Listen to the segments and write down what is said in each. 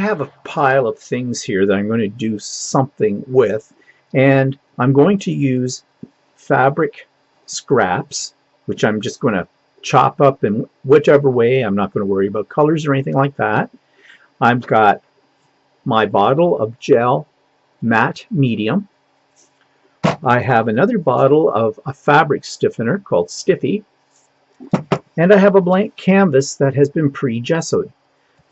have a pile of things here that I'm going to do something with, and I'm going to use fabric scraps, which I'm just going to chop up in whichever way. I'm not going to worry about colors or anything like that. I've got my bottle of gel matte medium. I have another bottle of a fabric stiffener called Stiffy, and I have a blank canvas that has been pre-gessoed.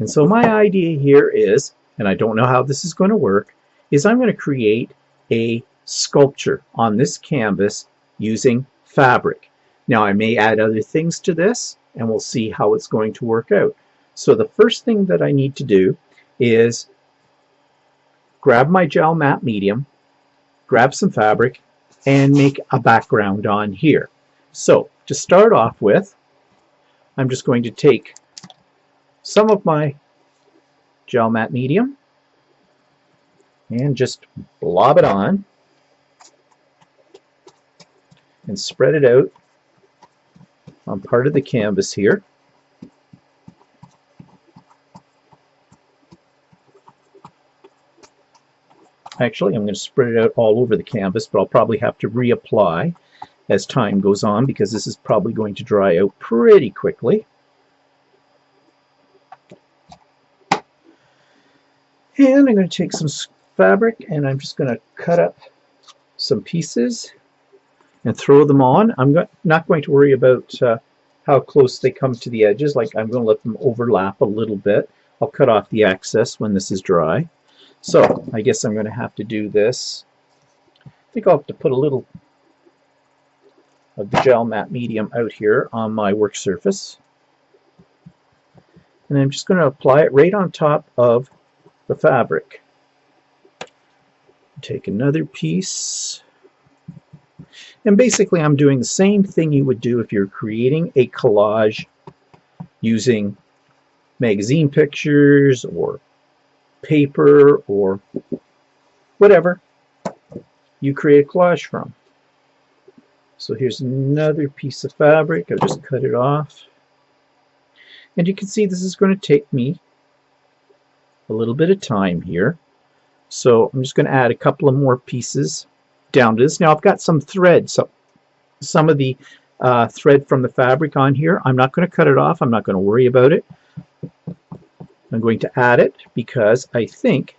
And so my idea here is, and I don't know how this is going to work, is I'm going to create a sculpture on this canvas using fabric. Now I may add other things to this, and we'll see how it's going to work out. So the first thing that I need to do is grab my gel matte medium, grab some fabric, and make a background on here. So to start off with, I'm just going to take some of my gel matte medium and just blob it on and spread it out on part of the canvas here. Actually, I'm going to spread it out all over the canvas, but I'll probably have to reapply as time goes on because this is probably going to dry out pretty quickly. And I'm going to take some fabric and I'm just going to cut up some pieces and throw them on. I'm not going to worry about how close they come to the edges. Like, I'm going to let them overlap a little bit. I'll cut off the excess when this is dry. So I guess I'm going to have to do this. I think I'll have to put a little of the gel matte medium out here on my work surface. And I'm just going to apply it right on top of the fabric. Take another piece. And basically I'm doing the same thing you would do if you're creating a collage using magazine pictures or paper or whatever you create a collage from. So here's another piece of fabric. I'll just cut it off. And you can see this is going to take me a little bit of time here. So I'm just going to add a couple of more pieces down to this. Now I've got some thread, so some of the thread from the fabric on here. I'm not going to cut it off. I'm not going to worry about it. I'm going to add it because I think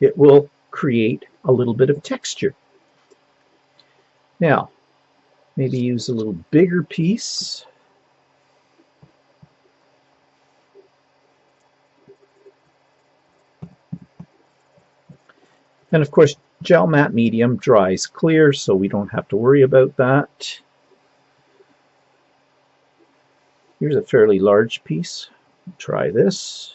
it will create a little bit of texture. Now, maybe use a little bigger piece. And of course, gel matte medium dries clear, so we don't have to worry about that. Here's a fairly large piece. Try this.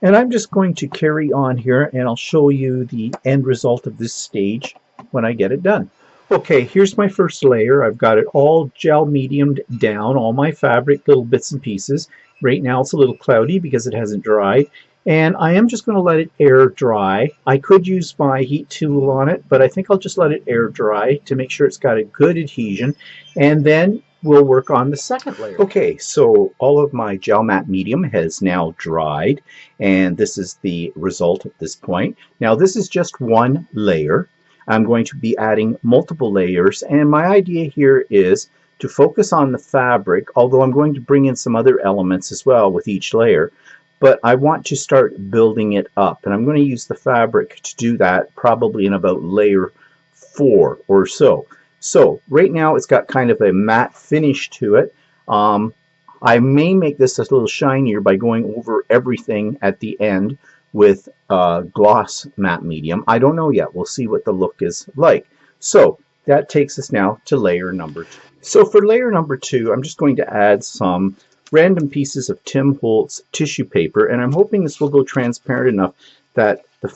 And I'm just going to carry on here, and I'll show you the end result of this stage when I get it done. Okay, here's my first layer. I've got it all gel mediumed down, all my fabric, little bits and pieces. Right now it's a little cloudy because it hasn't dried. And I am just going to let it air dry. I could use my heat tool on it, but I think I'll just let it air dry to make sure it's got a good adhesion. And then we'll work on the second layer. Okay, so all of my gel matte medium has now dried, and this is the result at this point. Now this is just one layer. I'm going to be adding multiple layers, and my idea here is to focus on the fabric, although I'm going to bring in some other elements as well with each layer. But I want to start building it up, and I'm going to use the fabric to do that probably in about layer 4 or so. So right now it's got kind of a matte finish to it. I may make this a little shinier by going over everything at the end with gloss matte medium. I don't know yet. We'll see what the look is like. So that takes us now to layer number 2. So for layer number 2, I'm just going to add some random pieces of Tim Holtz tissue paper, and I'm hoping this will go transparent enough that the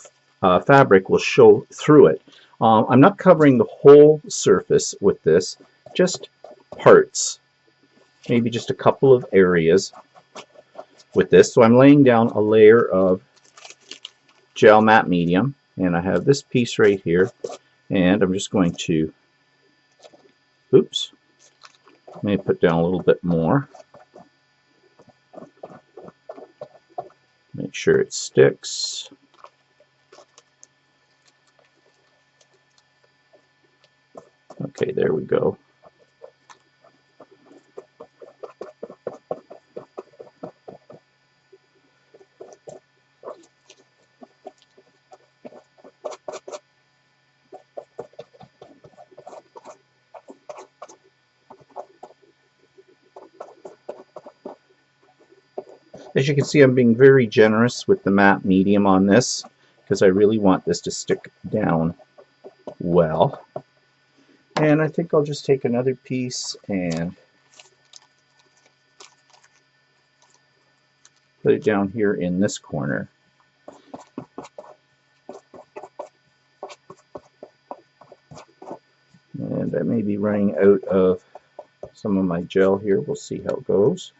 fabric will show through it. I'm not covering the whole surface with this, just parts, maybe just a couple of areas with this. So I'm laying down a layer of gel matte medium, and I have this piece right here, and I'm just going to Oops. May put down a little bit more. Make sure it sticks. Okay, there we go. As you can see, I'm being very generous with the matte medium on this because I really want this to stick down well. And I think I'll just take another piece and put it down here in this corner. And I may be running out of some of my gel here. We'll see how it goes.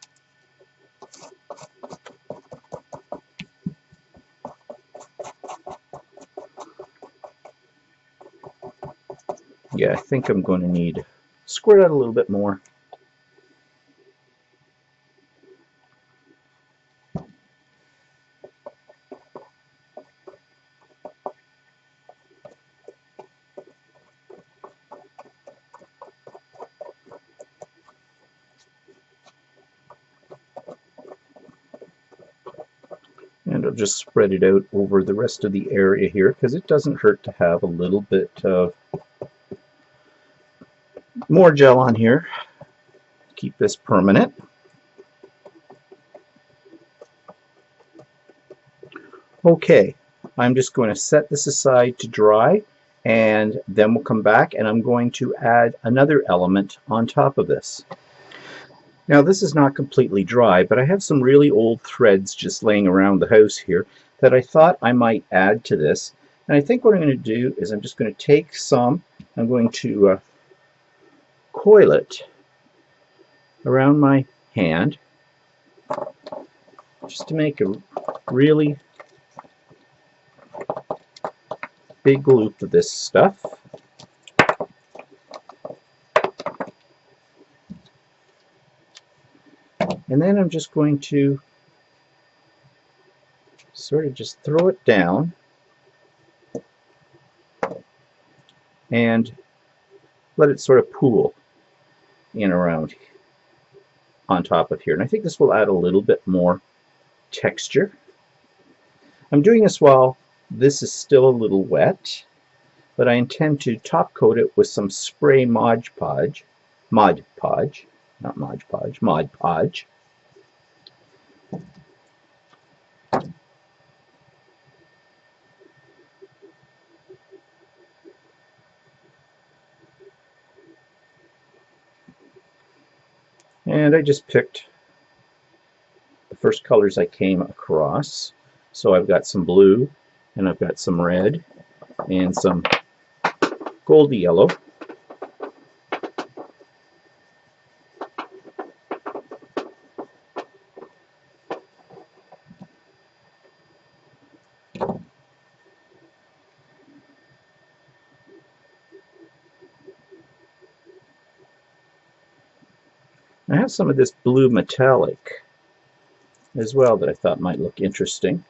Yeah, I think I'm going to need squirt out a little bit more. And I'll just spread it out over the rest of the area here because it doesn't hurt to have a little bit of more gel on here. Keep this permanent. Okay, I'm just going to set this aside to dry, and then we'll come back and I'm going to add another element on top of this. Now this is not completely dry, but I have some really old threads just laying around the house here that I thought I might add to this. And I think what I'm going to do is I'm just going to take some, I'm going to coil it around my hand just to make a really big loop of this stuff. And then I'm just going to sort of just throw it down and let it sort of pool in around on top of here. And I think this will add a little bit more texture. I'm doing this while this is still a little wet, but I intend to top coat it with some spray Mod Podge. And I just picked the first colors I came across. So I've got some blue, and I've got some red, and some goldy yellow. I have some of this blue metallic as well that I thought might look interesting.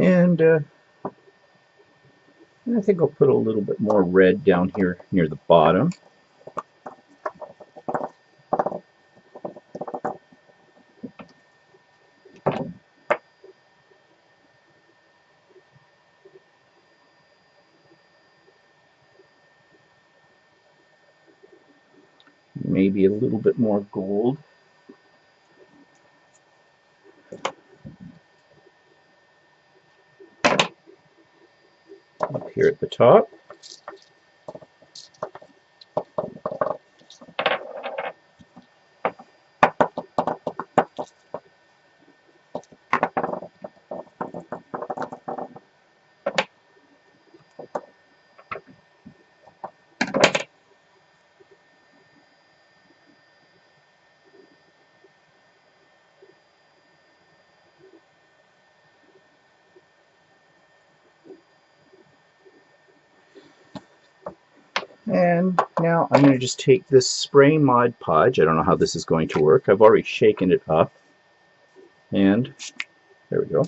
And I think I'll put a little bit more red down here near the bottom. Maybe a little bit more gold. Up here at the top. And now I'm going to just take this spray Mod Podge. I don't know how this is going to work. I've already shaken it up. And there we go.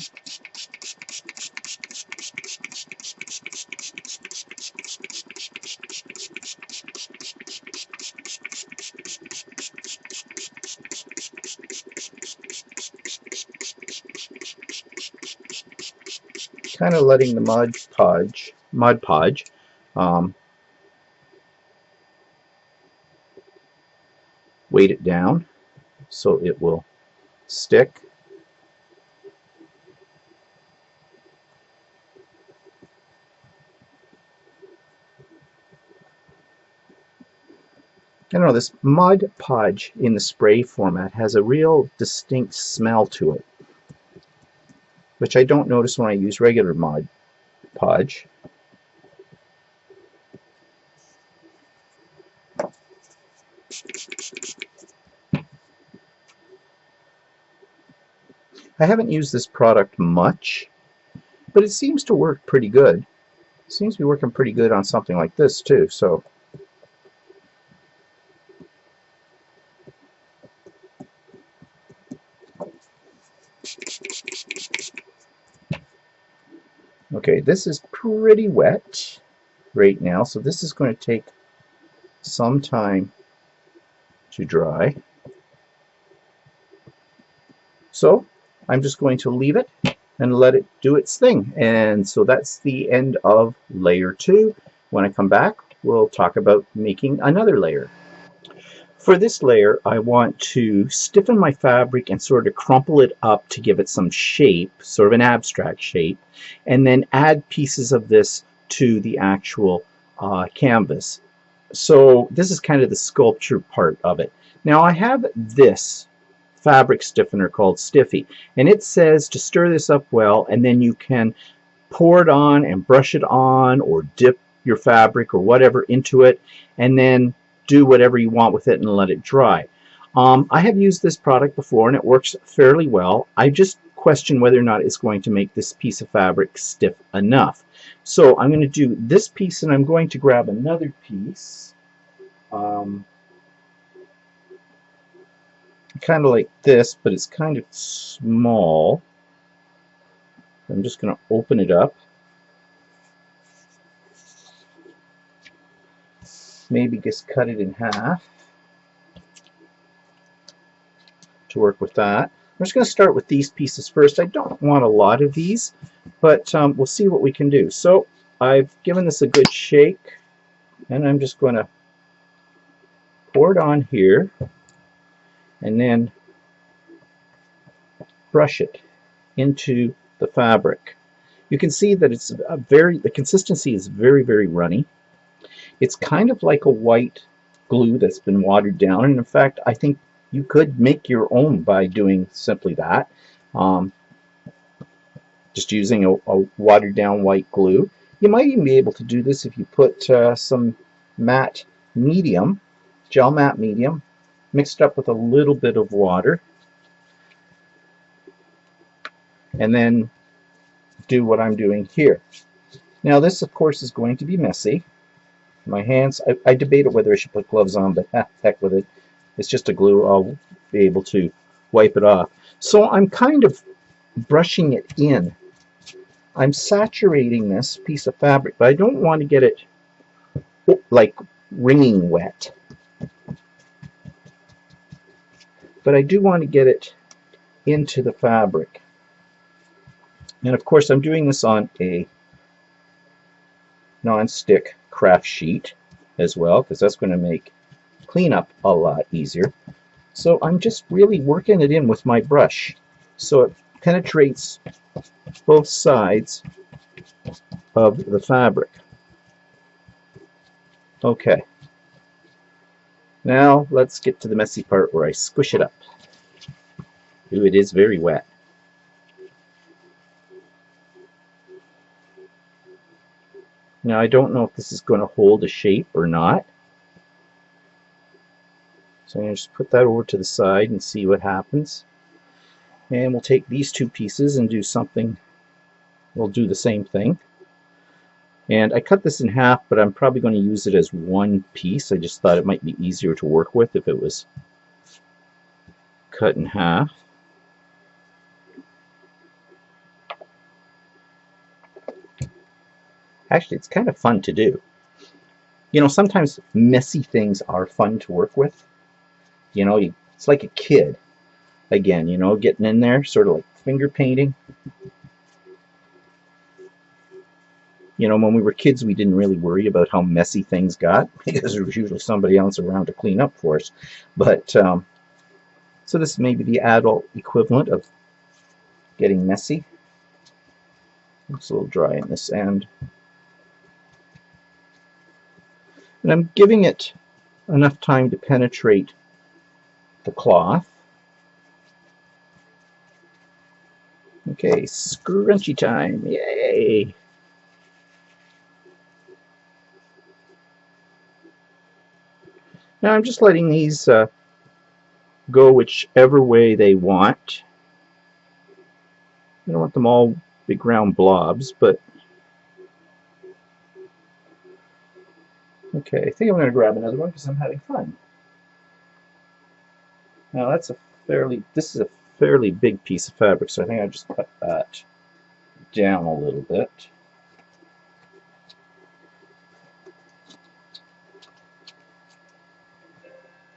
Kind of letting the Mod Podge weight it down so it will stick. I don't know, this Mod Podge in the spray format has a real distinct smell to it, which I don't notice when I use regular Mod Podge. I haven't used this product much, but it seems to work pretty good. It seems to be working pretty good on something like this too. So okay, this is pretty wet right now, so this is going to take some time to dry. So I'm just going to leave it and let it do its thing. And so that's the end of layer 2. When I come back, we'll talk about making another layer. For this layer, I want to stiffen my fabric and sort of crumple it up to give it some shape, sort of an abstract shape, and then add pieces of this to the actual canvas. So this is kind of the sculpture part of it. Now I have this fabric stiffener called Stiffy, and it says to stir this up well, and then you can pour it on and brush it on or dip your fabric or whatever into it, and then do whatever you want with it and let it dry. I have used this product before and it works fairly well. I just question whether or not it's going to make this piece of fabric stiff enough. So I'm going to do this piece, and I'm going to grab another piece kind of like this, but it's kind of small. I'm just going to open it up. Maybe just cut it in half to work with that. I'm just going to start with these pieces first. I don't want a lot of these, but we'll see what we can do. So I've given this a good shake, and I'm just going to pour it on here and then brush it into the fabric. You can see that it's the consistency is very, very runny. It's kind of like a white glue that's been watered down, and in fact I think you could make your own by doing simply that, just using a watered down white glue. You might even be able to do this if you put some matte medium, gel matte medium, mixed up with a little bit of water, and then do what I'm doing here. Now this of course is going to be messy. My hands, I debated whether I should put gloves on, but heck with it. It's just a glue. I'll be able to wipe it off. So I'm kind of brushing it in. I'm saturating this piece of fabric, but I don't want to get it like wringing wet. But I do want to get it into the fabric. And of course I'm doing this on a non-stick craft sheet as well, because that's going to make cleanup a lot easier. So I'm just really working it in with my brush so it penetrates both sides of the fabric. Okay, now let's get to the messy part where I squish it up. Ooh, it is very wet. Now I don't know if this is going to hold a shape or not. So I'm going to just put that over to the side and see what happens. And we'll take these two pieces and do something. We'll do the same thing. And I cut this in half, but I'm probably going to use it as one piece. I just thought it might be easier to work with if it was cut in half. Actually, it's kind of fun to do. You know, sometimes messy things are fun to work with. You know, it's like a kid. Again, you know, getting in there, sort of like finger painting. You know, when we were kids, we didn't really worry about how messy things got because there was usually somebody else around to clean up for us. But, so this may be the adult equivalent of getting messy. It's a little dry in this end. And I'm giving it enough time to penetrate the cloth. Okay, scrunchy time. Yay! Now I'm just letting these go whichever way they want. I don't want them all big round blobs, but okay, I think I'm going to grab another one because I'm having fun. Now this is a fairly big piece of fabric, so I think I'll just cut that down a little bit.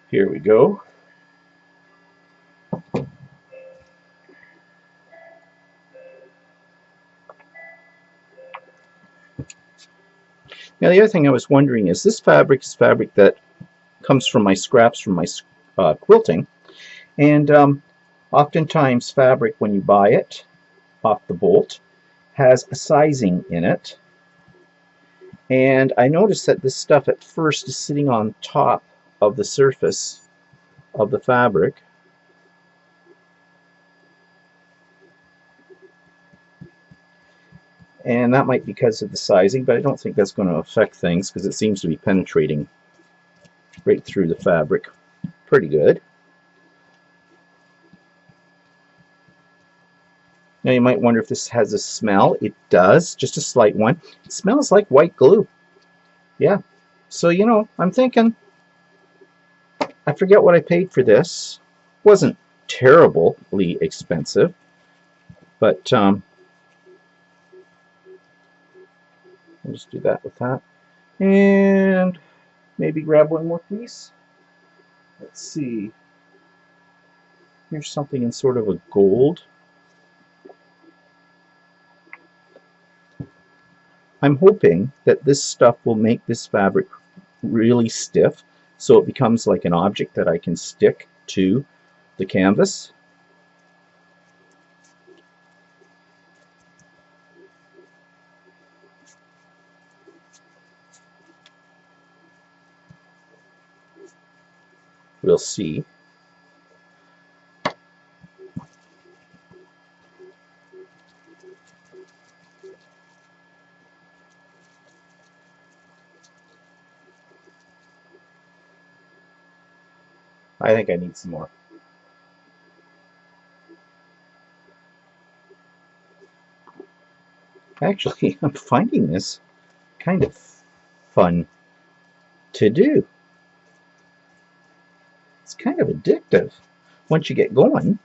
Here we go. Now the other thing I was wondering is this fabric is fabric that comes from my scraps from my quilting, and oftentimes fabric, when you buy it off the bolt, has a sizing in it. And I noticed that this stuff at first is sitting on top of the surface of the fabric. And that might be because of the sizing, but I don't think that's going to affect things because it seems to be penetrating right through the fabric pretty good. Now you might wonder if this has a smell. It does, just a slight one. It smells like white glue. Yeah. So, you know, I'm thinking, I forget what I paid for this. It wasn't terribly expensive, but I'll just do that with that. And maybe grab one more piece. Let's see. Here's something in sort of a gold. I'm hoping that this stuff will make this fabric really stiff so it becomes like an object that I can stick to the canvas. We'll see. I think I need some more. Actually, I'm finding this kind of fun to do. It's kind of addictive once you get going.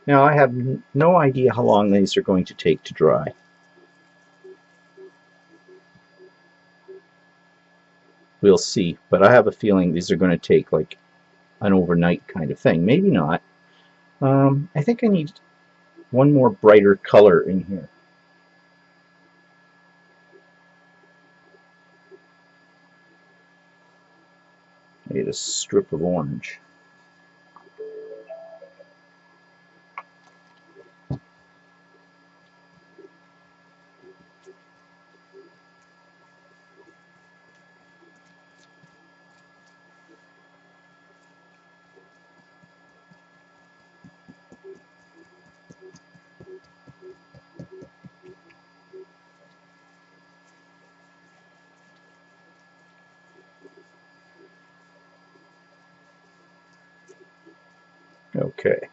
Now I have no idea how long these are going to take to dry. We'll see, but I have a feeling these are going to take like an overnight kind of thing. Maybe not. I think I need one more brighter color in here. I need a strip of orange. Okay.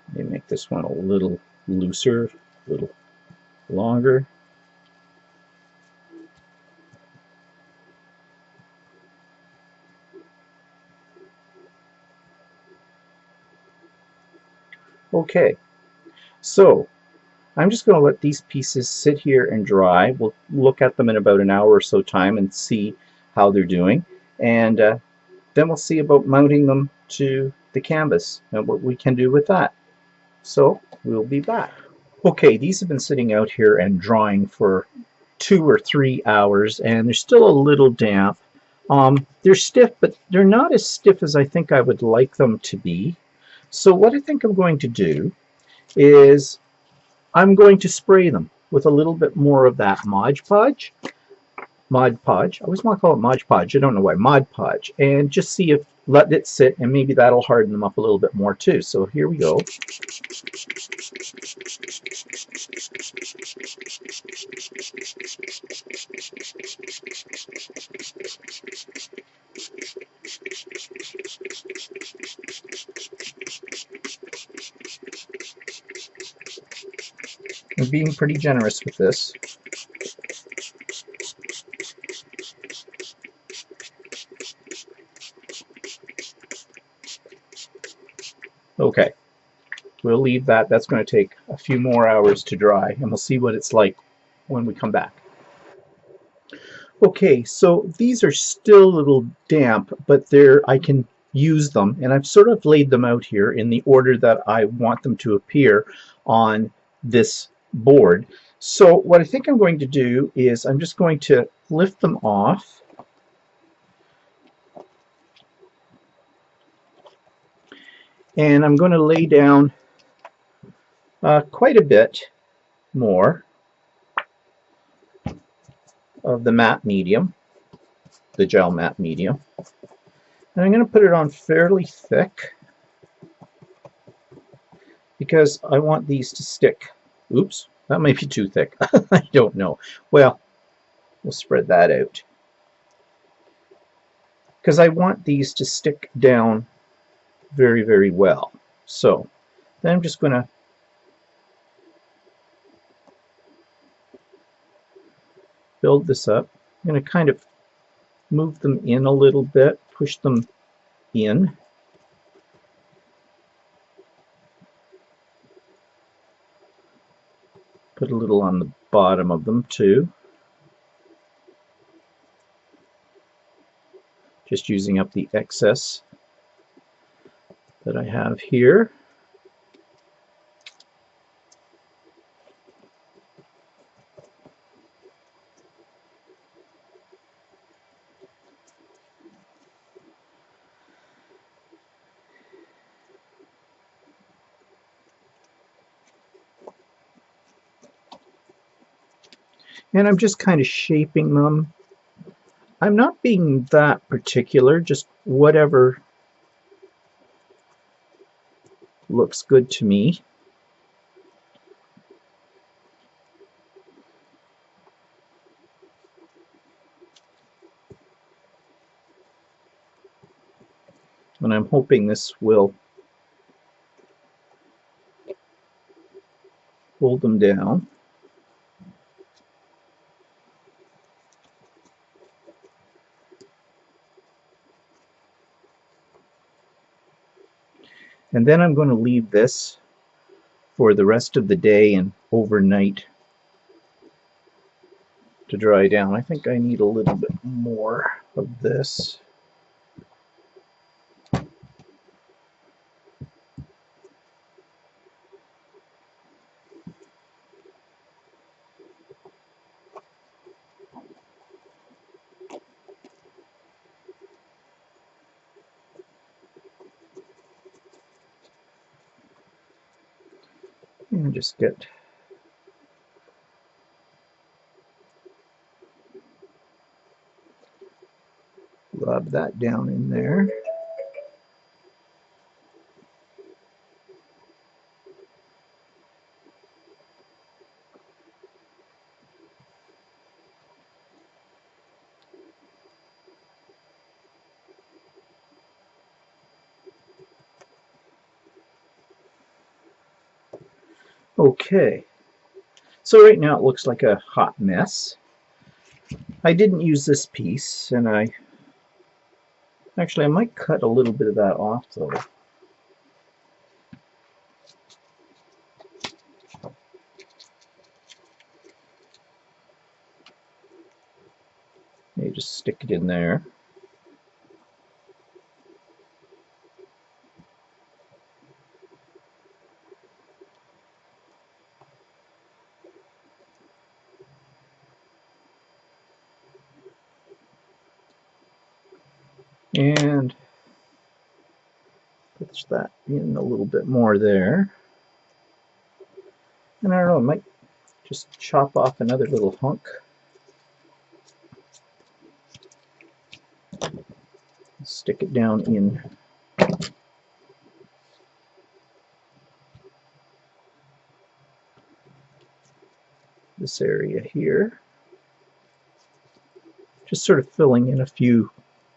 Let me make this one a little looser, a little longer. Okay, so I'm just going to let these pieces sit here and dry. We'll look at them in about an hour or so time and see how they're doing. And then we'll see about mounting them to the canvas and what we can do with that. So we'll be back. Okay, these have been sitting out here and drying for 2 or 3 hours, and they're still a little damp. They're stiff, but they're not as stiff as I think I would like them to be. So what I think I'm going to do is I'm going to spray them with a little bit more of that Mod Podge. Mod Podge. I always want to call it Mod Podge. I don't know why. Mod Podge. And just see if, let it sit, and maybe that'll harden them up a little bit more too. So here we go. I'm being pretty generous with this. Okay, we'll leave that. That's going to take a few more hours to dry, and we'll see what it's like when we come back. Okay, so these are still a little damp, but I can use them, and I've sort of laid them out here in the order that I want them to appear on this board. So what I think I'm going to do is I'm just going to lift them off, and I'm going to lay down quite a bit more of the matte medium, the gel matte medium, and I'm going to put it on fairly thick because I want these to stick. Oops, that might be too thick. I don't know. Well, we'll spread that out because I want these to stick down very, very well. So then I'm just going to build this up. I'm going to kind of move them in a little bit, push them in. Put a little on the bottom of them too. Just using up the excess that I have here. And I'm just kind of shaping them. I'm not being that particular, just whatever looks good to me. And I'm hoping this will hold them down. And then I'm going to leave this for the rest of the day and overnight to dry down. I think I need a little bit more of this. And just rub that down in there. Okay, so right now it looks like a hot mess. I didn't use this piece, and I might cut a little bit of that off though. Maybe just stick it in there. And push that in a little bit more there. And I don't know, I might just chop off another little hunk. Stick it down in this area here. Just sort of filling in a few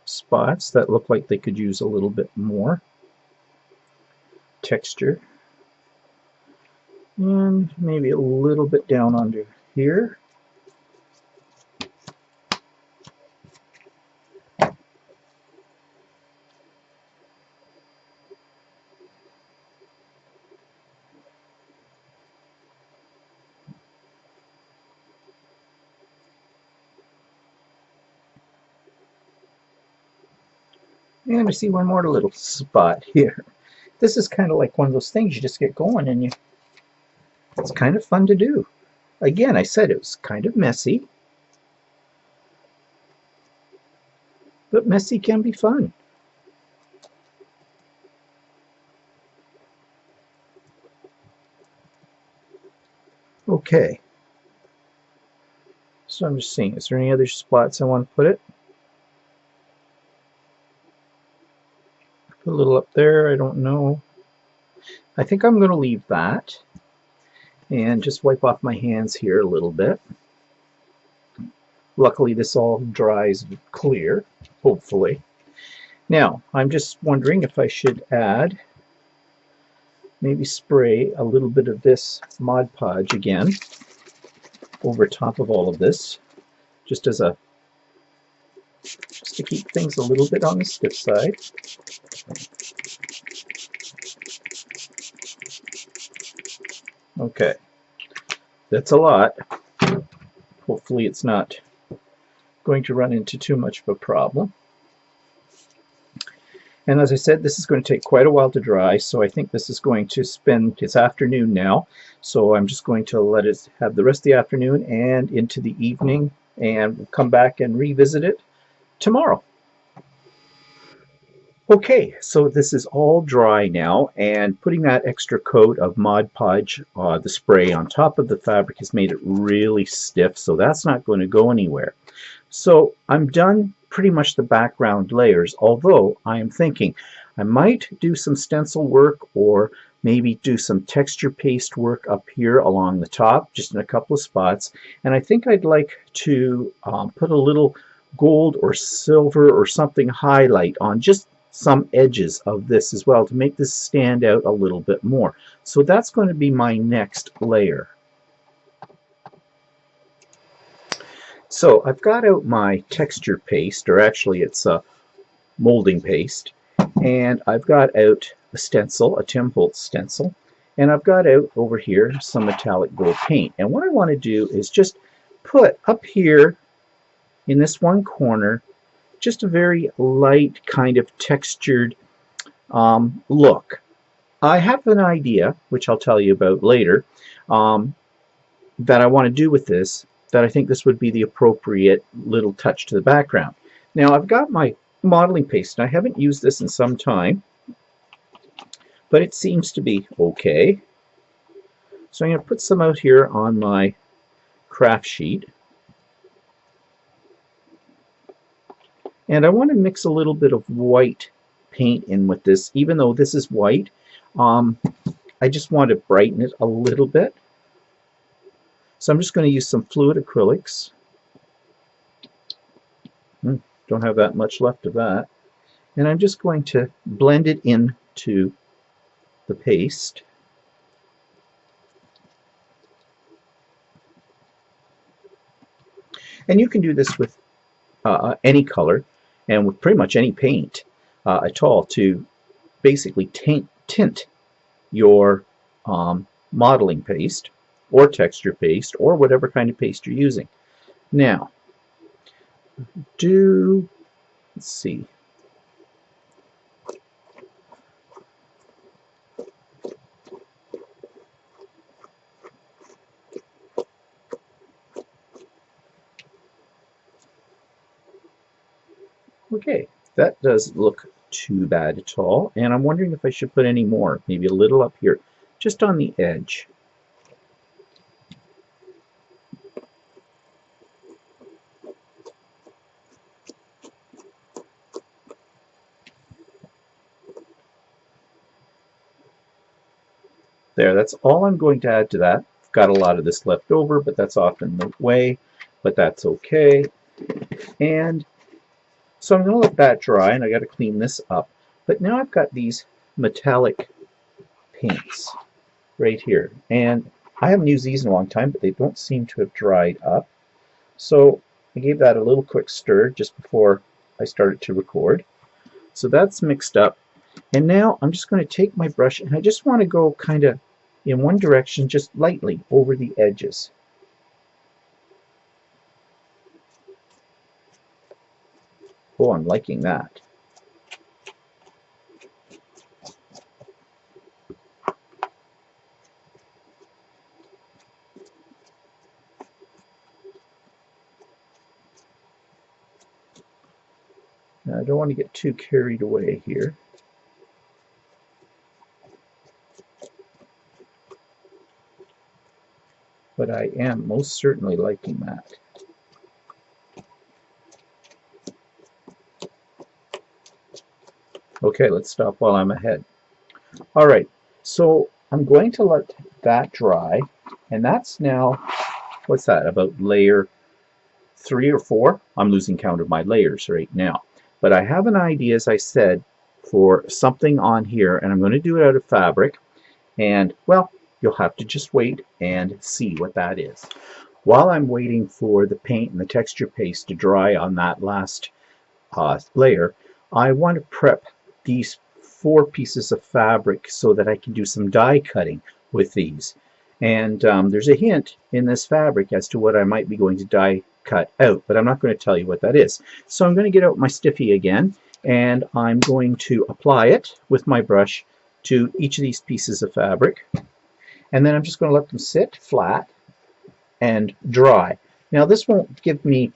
spots that look like they could use a little bit more texture. And maybe a little bit down under here. And I see one more little spot here. This is kind of like one of those things you just get going and it's kind of fun to do. Again, I said it was kind of messy, but messy can be fun. Okay, so I'm just seeing, is there any other spots I want to put it? Put a little up there, I don't know. I think I'm going to leave that and just wipe off my hands here a little bit. Luckily this all dries clear, hopefully. Now, I'm just wondering if I should add, maybe spray a little bit of this Mod Podge again over top of all of this, just to keep things a little bit on the stiff side. Okay, that's a lot. Hopefully it's not going to run into too much of a problem. And as I said, this is going to take quite a while to dry, so I think this is going to spend its afternoon now. So I'm just going to let it have the rest of the afternoon and into the evening, and we'll come back and revisit it tomorrow. Okay, so this is all dry now, and putting that extra coat of Mod Podge, the spray, on top of the fabric has made it really stiff, so that's not going to go anywhere. So I'm done pretty much the background layers, although I am thinking I might do some stencil work or maybe do some texture paste work up here along the top, just in a couple of spots. And I think I'd like to put a little gold or silver or something highlight on just some edges of this as well to make this stand out a little bit more. So that's going to be my next layer. So I've got out my texture paste, or actually it's a molding paste, and I've got out a stencil, a Tim Holtz stencil, and I've got out over here some metallic gold paint. And what I want to do is just put up here in this one corner just a very light kind of textured look. I have an idea, which I'll tell you about later, that I want to do with this, that I think this would be the appropriate little touch to the background. Now I've got my modeling paste, and I haven't used this in some time, but it seems to be okay. So I'm going to put some out here on my craft sheet. And I want to mix a little bit of white paint in with this, even though this is white. I just want to brighten it a little bit. So I'm just going to use some fluid acrylics. Don't have that much left of that. And I'm just going to blend it into the paste. And you can do this with any color and with pretty much any paint at all to basically tint your modeling paste or texture paste or whatever kind of paste you're using. Now, let's see. Okay, that doesn't look too bad at all, and I'm wondering if I should put any more, maybe a little up here, just on the edge. There, that's all I'm going to add to that. I've got a lot of this left over, but that's often the way, but that's okay. And so I'm going to let that dry, and I got to clean this up. But now I've got these metallic paints right here, and I haven't used these in a long time, but they don't seem to have dried up. So I gave that a little quick stir just before I started to record. So that's mixed up, and now I'm just going to take my brush, and I just want to go kind of in one direction, just lightly over the edges. Oh, I'm liking that. Now, I don't want to get too carried away here. But I am most certainly liking that. Okay, let's stop while I'm ahead. All right, so I'm going to let that dry, and that's now, what's that, about layer 3 or 4? I'm losing count of my layers right now. But I have an idea, as I said, for something on here, and I'm going to do it out of fabric, and, well, you'll have to just wait and see what that is. While I'm waiting for the paint and the texture paste to dry on that last layer, I want to prep these 4 pieces of fabric so that I can do some die cutting with these. And there's a hint in this fabric as to what I might be going to die cut out, but I'm not going to tell you what that is. So I'm going to get out my stiffy again, and I'm going to apply it with my brush to each of these pieces of fabric. And then I'm just going to let them sit flat and dry. Now this won't give me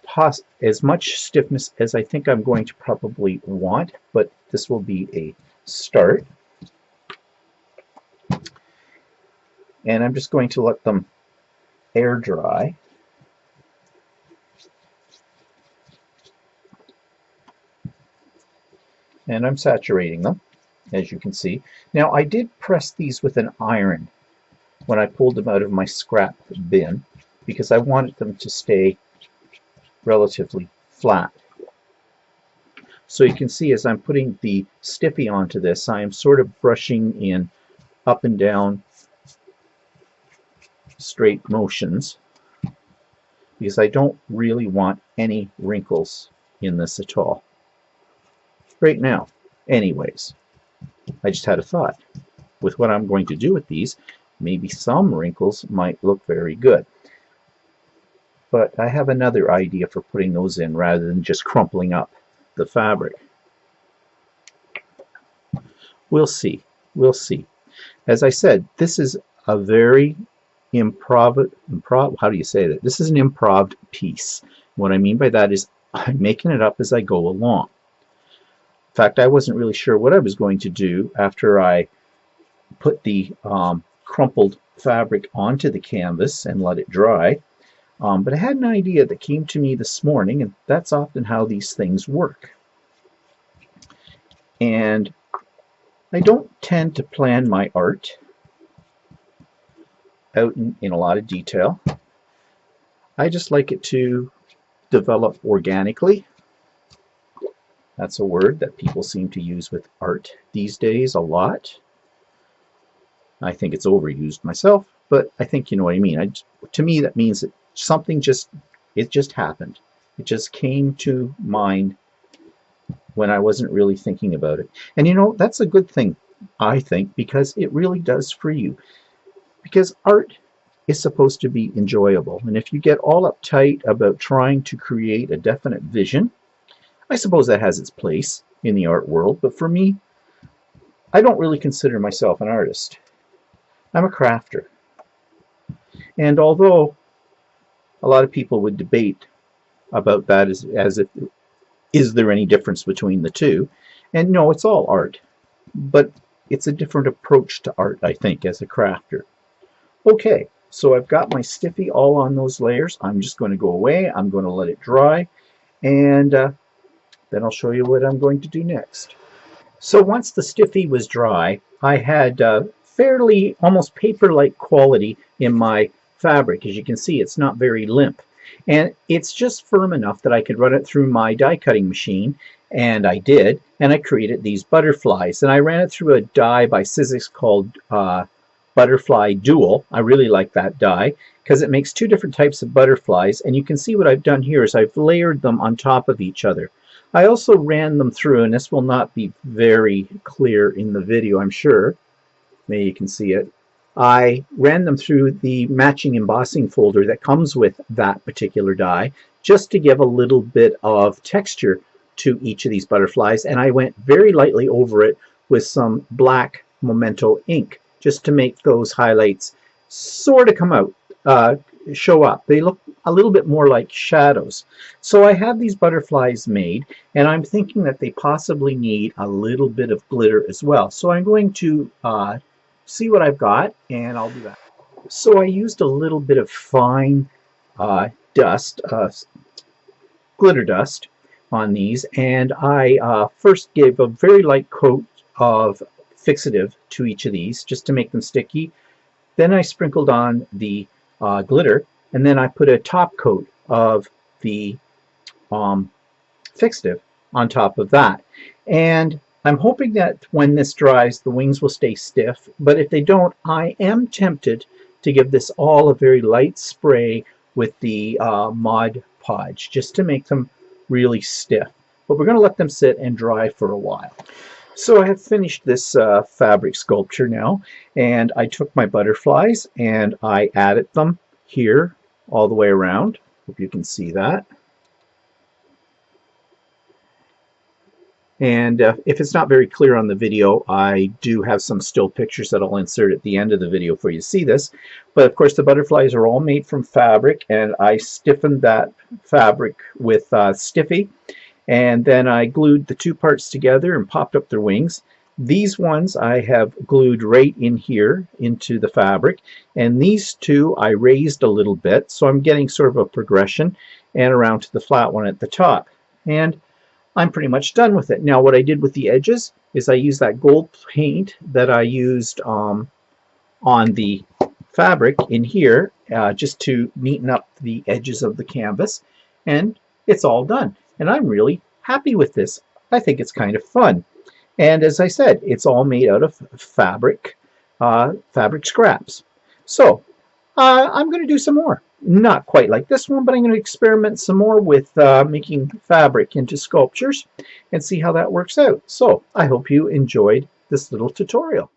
as much stiffness as I think I'm going to probably want, but this will be a start. And I'm just going to let them air dry. And I'm saturating them, as you can see. Now I did press these with an iron when I pulled them out of my scrap bin, because I wanted them to stay relatively flat. So you can see as I'm putting the stiffy onto this, I am sort of brushing in up and down straight motions, because I don't really want any wrinkles in this at all. Right now, anyways, I just had a thought. With what I'm going to do with these, maybe some wrinkles might look very good. But I have another idea for putting those in rather than just crumpling up the fabric. We'll see. We'll see. As I said, this is a very how do you say that? This is an improv piece. What I mean by that is I'm making it up as I go along. In fact, I wasn't really sure what I was going to do after I put the crumpled fabric onto the canvas and let it dry. But I had an idea that came to me this morning, and that's often how these things work. And I don't tend to plan my art out in a lot of detail. I just like it to develop organically. That's a word that people seem to use with art these days a lot. I think it's overused myself, but I think you know what I mean. To me, that means that something just It just happened. It just came to mind when I wasn't really thinking about it. And you know, that's a good thing, I think, because it really does free you. Because art is supposed to be enjoyable. And if you get all uptight about trying to create a definite vision, I suppose that has its place in the art world. But for me, I don't really consider myself an artist. I'm a crafter. And although a lot of people would debate about that as if, is there any difference between the two? And no, it's all art. But it's a different approach to art, I think, as a crafter. Okay, so I've got my stiffy all on those layers. I'm just going to go away. I'm going to let it dry. And then I'll show you what I'm going to do next. So once the stiffy was dry, I had fairly almost paper-like quality in my fabric. As you can see, it's not very limp. And it's just firm enough that I could run it through my die cutting machine, and I did, and I created these butterflies. And I ran it through a die by Sizzix called Butterfly Dual. I really like that die because it makes two different types of butterflies, and you can see what I've done here is I've layered them on top of each other. I also ran them through, and this will not be very clear in the video, I'm sure. Maybe you can see it. I ran them through the matching embossing folder that comes with that particular die just to give a little bit of texture to each of these butterflies, and I went very lightly over it with some black Memento ink just to make those highlights sort of come out, show up. They look a little bit more like shadows. So I have these butterflies made, and I'm thinking that they possibly need a little bit of glitter as well. So I'm going to see what I've got, and I'll do that. So I used a little bit of fine dust, glitter dust on these, and I first gave a very light coat of fixative to each of these just to make them sticky. Then I sprinkled on the glitter, and then I put a top coat of the fixative on top of that. And I'm hoping that when this dries, the wings will stay stiff, but if they don't, I am tempted to give this all a very light spray with the Mod Podge, just to make them really stiff. But we're going to let them sit and dry for a while. So I have finished this fabric sculpture now, and I took my butterflies and I added them here all the way around. Hope you can see that. And if it's not very clear on the video, I do have some still pictures that I'll insert at the end of the video for you to see this. But of course the butterflies are all made from fabric, and I stiffened that fabric with Stiffy, and then I glued the two parts together and popped up their wings. These ones I have glued right in here into the fabric, and these two I raised a little bit, so I'm getting sort of a progression, and around to the flat one at the top. And I'm pretty much done with it. Now what I did with the edges is I used that gold paint that I used on the fabric in here just to neaten up the edges of the canvas, and it's all done. And I'm really happy with this. I think it's kind of fun. And as I said, it's all made out of fabric, fabric scraps. So I'm going to do some more. Not quite like this one, but I'm going to experiment some more with making fabric into sculptures and see how that works out. So I hope you enjoyed this little tutorial.